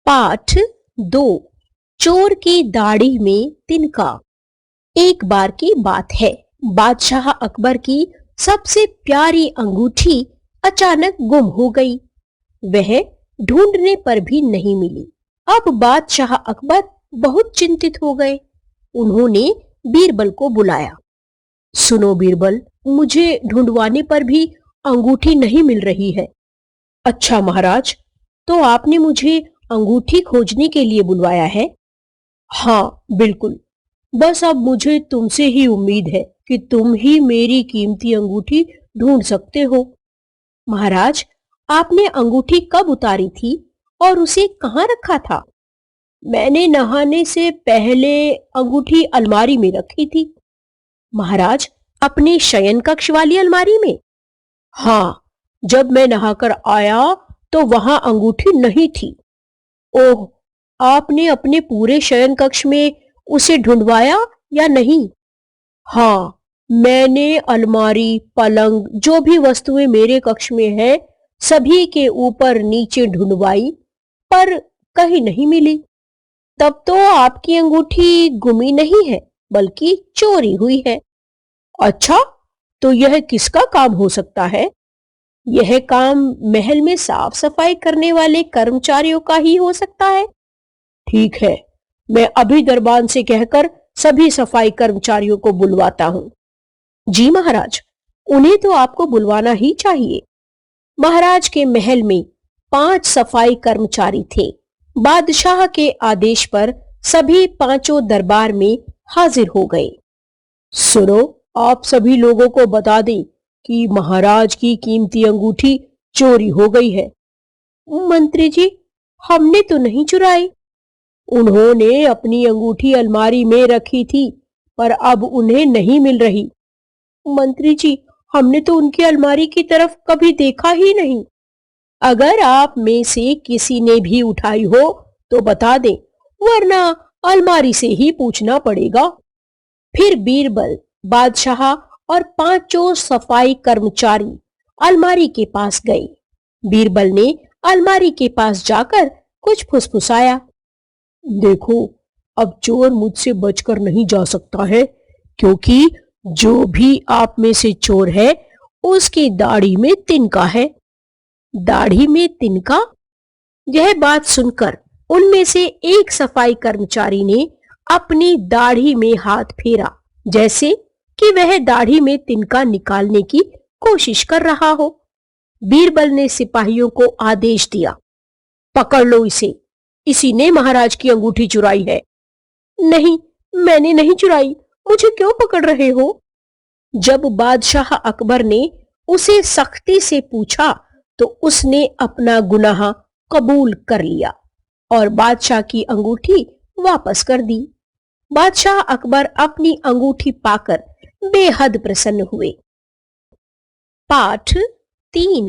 पाठ 2। चोर की दाढ़ी में तिनका। एक बार की बात है, बादशाह अकबर की सबसे प्यारी अंगूठी अचानक गुम हो गई। वह ढूंढने पर भी नहीं मिली। अब बादशाह अकबर बहुत चिंतित हो गए। उन्होंने बीरबल को बुलाया। सुनो बीरबल, मुझे ढूंढवाने पर भी अंगूठी नहीं मिल रही है। अच्छा महाराज, तो आपने मुझे अंगूठी खोजने के लिए बुलवाया है? हाँ बिल्कुल। बस अब मुझे तुमसे ही उम्मीद है कि तुम ही मेरी कीमती अंगूठी ढूंढ सकते हो। महाराज, आपने अंगूठी कब उतारी थी और उसे कहाँ रखा था? मैंने नहाने से पहले अंगूठी अलमारी में रखी थी। महाराज, अपने शयन कक्ष वाली अलमारी में? हाँ, जब मैं नहाकर आया तो वहां अंगूठी नहीं थी। ओह, आपने अपने पूरे शयन कक्ष में उसे ढूंढवाया या नहीं? हाँ, मैंने अलमारी, पलंग, जो भी वस्तुएं मेरे कक्ष में है, सभी के ऊपर नीचे ढूंढवाई, पर कहीं नहीं मिली। तब तो आपकी अंगूठी गुमी नहीं है, बल्कि चोरी हुई है। अच्छा, तो यह किसका काम हो सकता है? यह काम महल में साफ सफाई करने वाले कर्मचारियों का ही हो सकता है। ठीक है, मैं अभी दरबान से कहकर सभी सफाई कर्मचारियों को बुलवाता हूँ। जी महाराज, उन्हें तो आपको बुलवाना ही चाहिए। महाराज के महल में 5 सफाई कर्मचारी थे। बादशाह के आदेश पर सभी पांचों दरबार में हाजिर हो गए। सुनो, आप सभी लोगों को बता दें कि महाराज की कीमती अंगूठी चोरी हो गई है। मंत्री जी, हमने तो नहीं चुराई। उन्होंने अपनी अंगूठी अलमारी में रखी थी, पर अब उन्हें नहीं मिल रही। मंत्री जी, हमने तो उनकी अलमारी की तरफ कभी देखा ही नहीं। अगर आप में से किसी ने भी उठाई हो तो बता दें, वरना अलमारी से ही पूछना पड़ेगा। फिर बीरबल, बादशाह और पांचों सफाई कर्मचारी अलमारी के पास गए। बीरबल ने अलमारी के पास जाकर कुछ फुसफुसाया। देखो, अब चोर मुझसे बचकर नहीं जा सकता है, क्योंकि जो भी आप में से चोर है, उसकी दाढ़ी में तिनका है। दाढ़ी में तिनका? यह बात सुनकर उनमें से एक सफाई कर्मचारी ने अपनी दाढ़ी में हाथ फेरा, जैसे कि वह दाढ़ी में तिनका निकालने की कोशिश कर रहा हो। बीरबल ने सिपाहियों को आदेश दिया, पकड़ लो इसे, इसी ने महाराज की अंगूठी चुराई है। नहीं, मैंने नहीं चुराई, मुझे क्यों पकड़ रहे हो? जब बादशाह अकबर ने उसे सख्ती से पूछा तो उसने अपना गुनाह कबूल कर लिया और बादशाह की अंगूठी वापस कर दी। बादशाह अकबर अपनी अंगूठी पाकर बेहद प्रसन्न हुए। पाठ 3।